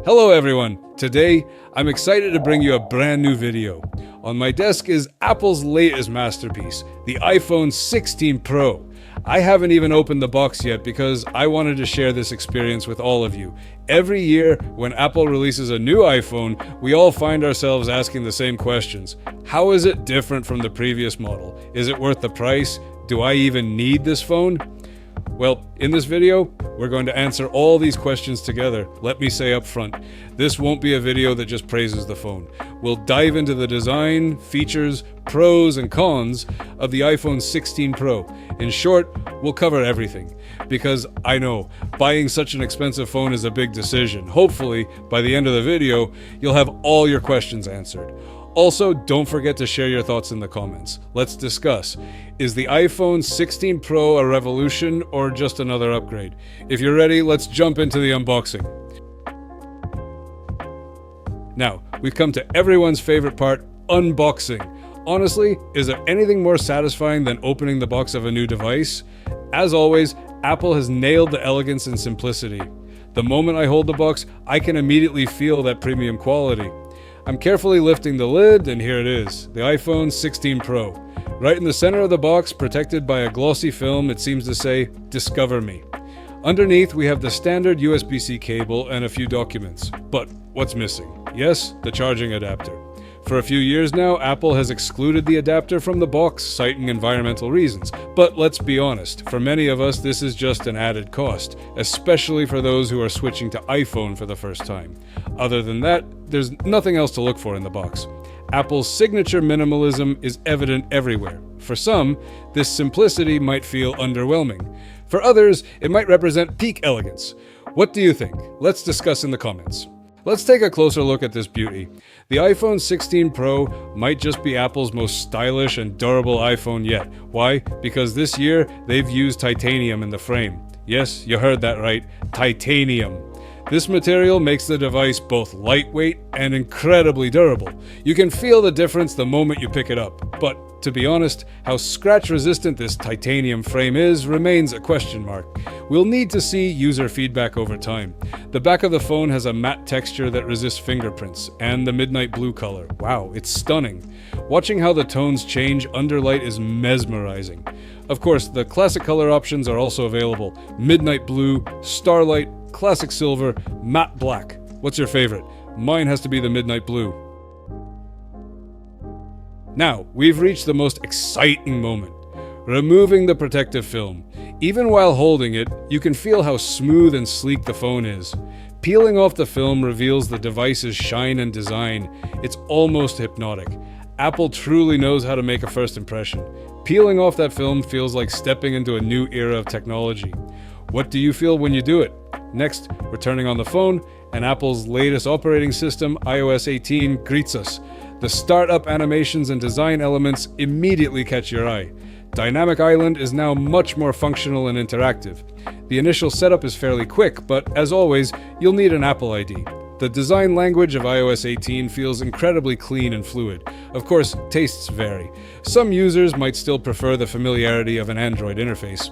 Hello everyone! Today, I'm excited to bring you a brand new video. On my desk is Apple's latest masterpiece, the iPhone 16 Pro. I haven't even opened the box yet because I wanted to share this experience with all of you. Every year, when Apple releases a new iPhone, we all find ourselves asking the same questions. How is it different from the previous model? Is it worth the price? Do I even need this phone? Well, in this video, we're going to answer all these questions together. Let me say up front, this won't be a video that just praises the phone. We'll dive into the design, features, pros and cons of the iPhone 16 Pro. In short, we'll cover everything. Because I know, buying such an expensive phone is a big decision. Hopefully, by the end of the video, you'll have all your questions answered. Also, don't forget to share your thoughts in the comments. Let's discuss. Is the iPhone 16 Pro a revolution or just another upgrade? If you're ready, let's jump into the unboxing. Now, we've come to everyone's favorite part, unboxing. Honestly, is there anything more satisfying than opening the box of a new device? As always, Apple has nailed the elegance and simplicity. The moment I hold the box, I can immediately feel that premium quality. I'm carefully lifting the lid, and here it is, the iPhone 16 Pro. Right in the center of the box, protected by a glossy film, it seems to say, "Discover me." Underneath, we have the standard USB-C cable and a few documents. But what's missing? Yes, the charging adapter. For a few years now, Apple has excluded the adapter from the box, citing environmental reasons. But let's be honest, for many of us, this is just an added cost, especially for those who are switching to iPhone for the first time. Other than that, there's nothing else to look for in the box. Apple's signature minimalism is evident everywhere. For some, this simplicity might feel underwhelming. For others, it might represent peak elegance. What do you think? Let's discuss in the comments. Let's take a closer look at this beauty. The iPhone 16 Pro might just be Apple's most stylish and durable iPhone yet. Why? Because this year, they've used titanium in the frame. Yes, you heard that right, titanium. This material makes the device both lightweight and incredibly durable. You can feel the difference the moment you pick it up. But to be honest, how scratch-resistant this titanium frame is remains a question mark. We'll need to see user feedback over time. The back of the phone has a matte texture that resists fingerprints, and the midnight blue color. Wow, it's stunning. Watching how the tones change under light is mesmerizing. Of course, the classic color options are also available. Midnight blue, starlight, classic silver, matte black. What's your favorite? Mine has to be the midnight blue. Now, we've reached the most exciting moment. Removing the protective film. Even while holding it, you can feel how smooth and sleek the phone is. Peeling off the film reveals the device's shine and design. It's almost hypnotic. Apple truly knows how to make a first impression. Peeling off that film feels like stepping into a new era of technology. What do you feel when you do it? Next, we're turning on the phone, and Apple's latest operating system, iOS 18, greets us. The startup animations and design elements immediately catch your eye. Dynamic Island is now much more functional and interactive. The initial setup is fairly quick, but as always, you'll need an Apple ID. The design language of iOS 18 feels incredibly clean and fluid. Of course, tastes vary. Some users might still prefer the familiarity of an Android interface.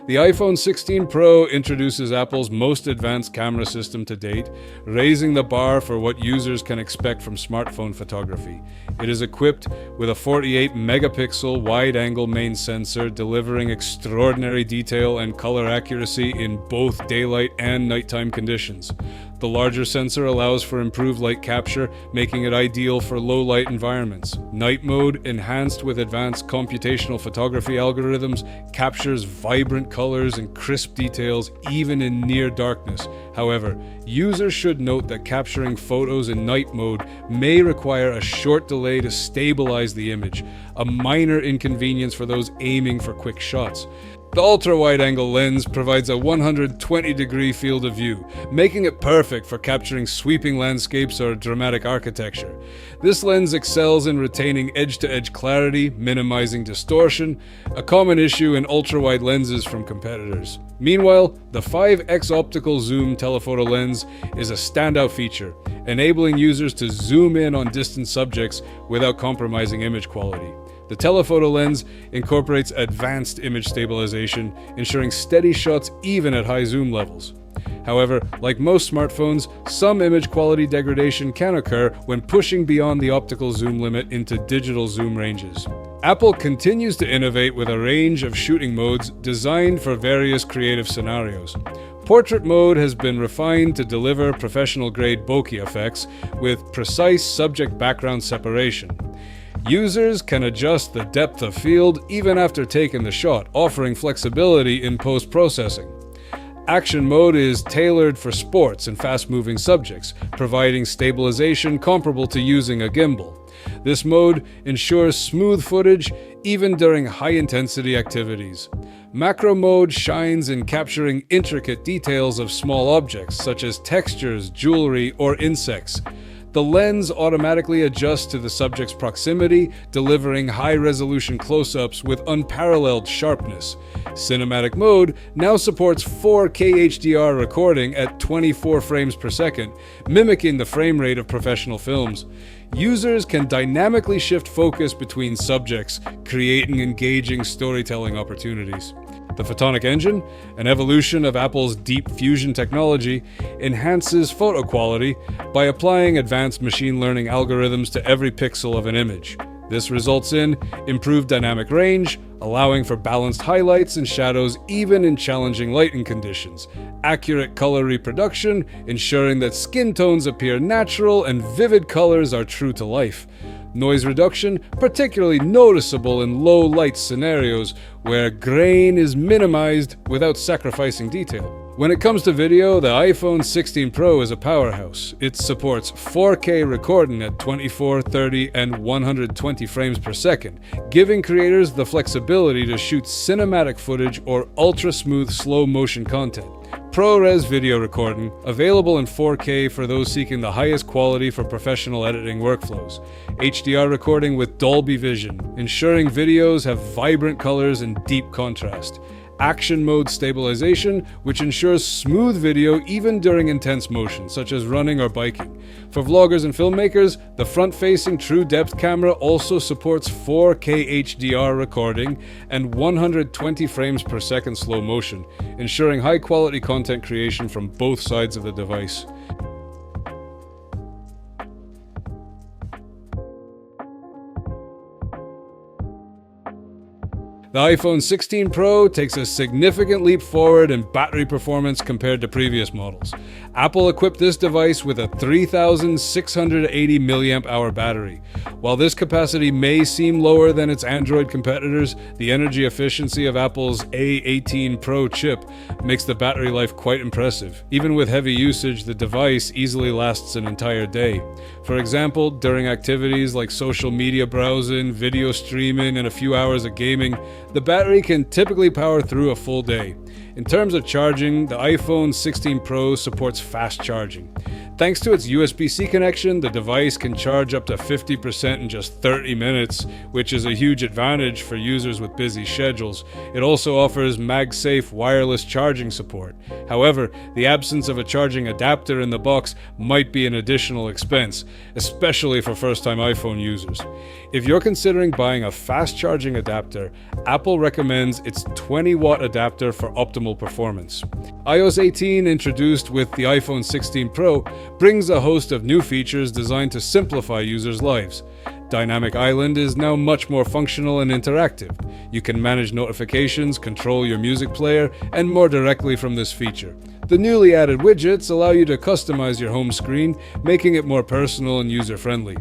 The iPhone 16 Pro introduces Apple's most advanced camera system to date, raising the bar for what users can expect from smartphone photography. It is equipped with a 48-megapixel wide-angle main sensor, delivering extraordinary detail and color accuracy in both daylight and nighttime conditions. The larger sensor allows for improved light capture, making it ideal for low-light environments. Night mode, enhanced with advanced computational photography algorithms, captures vibrant colors and crisp details even in near darkness. However, users should note that capturing photos in night mode may require a short delay to stabilize the image, a minor inconvenience for those aiming for quick shots. The ultra-wide-angle lens provides a 120-degree field of view, making it perfect for capturing sweeping landscapes or dramatic architecture. This lens excels in retaining edge-to-edge clarity, minimizing distortion, a common issue in ultra-wide lenses from competitors. Meanwhile, the 5x optical zoom telephoto lens is a standout feature, enabling users to zoom in on distant subjects without compromising image quality. The telephoto lens incorporates advanced image stabilization, ensuring steady shots even at high zoom levels. However, like most smartphones, some image quality degradation can occur when pushing beyond the optical zoom limit into digital zoom ranges. Apple continues to innovate with a range of shooting modes designed for various creative scenarios. Portrait mode has been refined to deliver professional-grade bokeh effects with precise subject-background separation. Users can adjust the depth of field even after taking the shot, offering flexibility in post-processing. Action mode is tailored for sports and fast-moving subjects, providing stabilization comparable to using a gimbal. This mode ensures smooth footage even during high-intensity activities. Macro mode shines in capturing intricate details of small objects, such as textures, jewelry, or insects. The lens automatically adjusts to the subject's proximity, delivering high-resolution close-ups with unparalleled sharpness. Cinematic mode now supports 4K HDR recording at 24 frames per second, mimicking the frame rate of professional films. Users can dynamically shift focus between subjects, creating engaging storytelling opportunities. The Photonic Engine, an evolution of Apple's Deep Fusion technology, enhances photo quality by applying advanced machine learning algorithms to every pixel of an image. This results in improved dynamic range, allowing for balanced highlights and shadows even in challenging lighting conditions, accurate color reproduction, ensuring that skin tones appear natural and vivid colors are true to life. Noise reduction, particularly noticeable in low light scenarios where grain is minimized without sacrificing detail. When it comes to video, the iPhone 16 Pro is a powerhouse. It supports 4K recording at 24, 30, and 120 frames per second, giving creators the flexibility to shoot cinematic footage or ultra-smooth slow-motion content. ProRes video recording, available in 4K for those seeking the highest quality for professional editing workflows. HDR recording with Dolby Vision, ensuring videos have vibrant colors and deep contrast. Action mode stabilization, which ensures smooth video even during intense motion, such as running or biking. For vloggers and filmmakers, the front-facing True Depth camera also supports 4K HDR recording and 120 frames per second slow motion, ensuring high-quality content creation from both sides of the device. The iPhone 16 Pro takes a significant leap forward in battery performance compared to previous models. Apple equipped this device with a 3,680 mAh battery. While this capacity may seem lower than its Android competitors, the energy efficiency of Apple's A18 Pro chip makes the battery life quite impressive. Even with heavy usage, the device easily lasts an entire day. For example, during activities like social media browsing, video streaming, and a few hours of gaming, the battery can typically power through a full day. In terms of charging, the iPhone 16 Pro supports fast charging. Thanks to its USB-C connection, the device can charge up to 50% in just 30 minutes, which is a huge advantage for users with busy schedules. It also offers MagSafe wireless charging support. However, the absence of a charging adapter in the box might be an additional expense, especially for first-time iPhone users. If you're considering buying a fast charging adapter, Apple recommends its 20-watt adapter for optimal performance. iOS 18, introduced with the iPhone 16 Pro, brings a host of new features designed to simplify users' lives. Dynamic Island is now much more functional and interactive. You can manage notifications, control your music player, and more directly from this feature. The newly added widgets allow you to customize your home screen, making it more personal and user-friendly.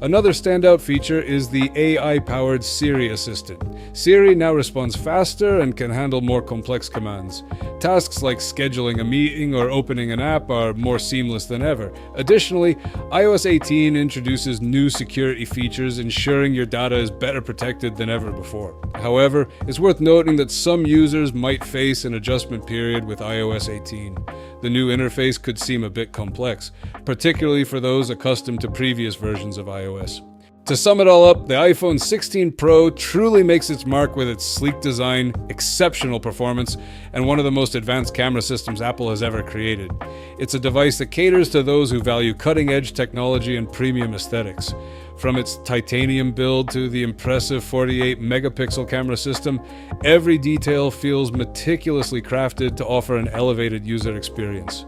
Another standout feature is the AI-powered Siri Assistant. Siri now responds faster and can handle more complex commands. Tasks like scheduling a meeting or opening an app are more seamless than ever. Additionally, iOS 18 introduces new security features, ensuring your data is better protected than ever before. However, it's worth noting that some users might face an adjustment period with iOS 18. The new interface could seem a bit complex, particularly for those accustomed to previous versions of iOS. To sum it all up, the iPhone 16 Pro truly makes its mark with its sleek design, exceptional performance, and one of the most advanced camera systems Apple has ever created. It's a device that caters to those who value cutting-edge technology and premium aesthetics. From its titanium build to the impressive 48-megapixel camera system, every detail feels meticulously crafted to offer an elevated user experience.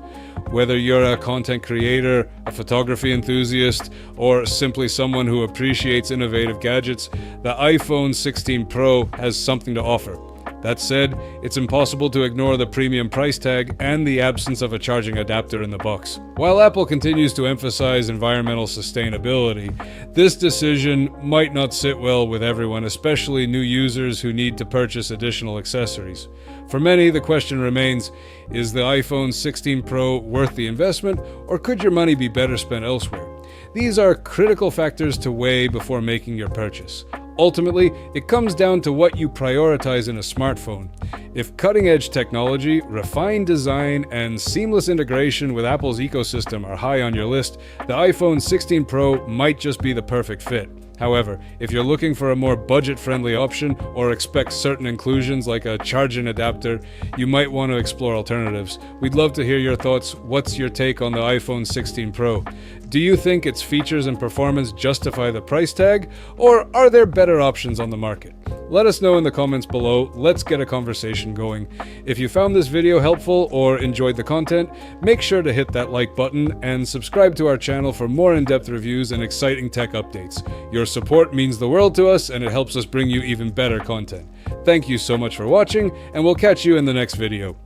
Whether you're a content creator, a photography enthusiast, or simply someone who appreciates innovative gadgets, the iPhone 16 Pro has something to offer. That said, it's impossible to ignore the premium price tag and the absence of a charging adapter in the box. While Apple continues to emphasize environmental sustainability, this decision might not sit well with everyone, especially new users who need to purchase additional accessories. For many, the question remains, is the iPhone 16 Pro worth the investment, or could your money be better spent elsewhere? These are critical factors to weigh before making your purchase. Ultimately, it comes down to what you prioritize in a smartphone. If cutting-edge technology, refined design, and seamless integration with Apple's ecosystem are high on your list, the iPhone 16 Pro might just be the perfect fit. However, if you're looking for a more budget-friendly option or expect certain inclusions like a charging adapter, you might want to explore alternatives. We'd love to hear your thoughts. What's your take on the iPhone 16 Pro? Do you think its features and performance justify the price tag, or are there better options on the market? Let us know in the comments below. Let's get a conversation going. If you found this video helpful or enjoyed the content, make sure to hit that like button and subscribe to our channel for more in-depth reviews and exciting tech updates. Your support means the world to us, and it helps us bring you even better content. Thank you so much for watching, and we'll catch you in the next video.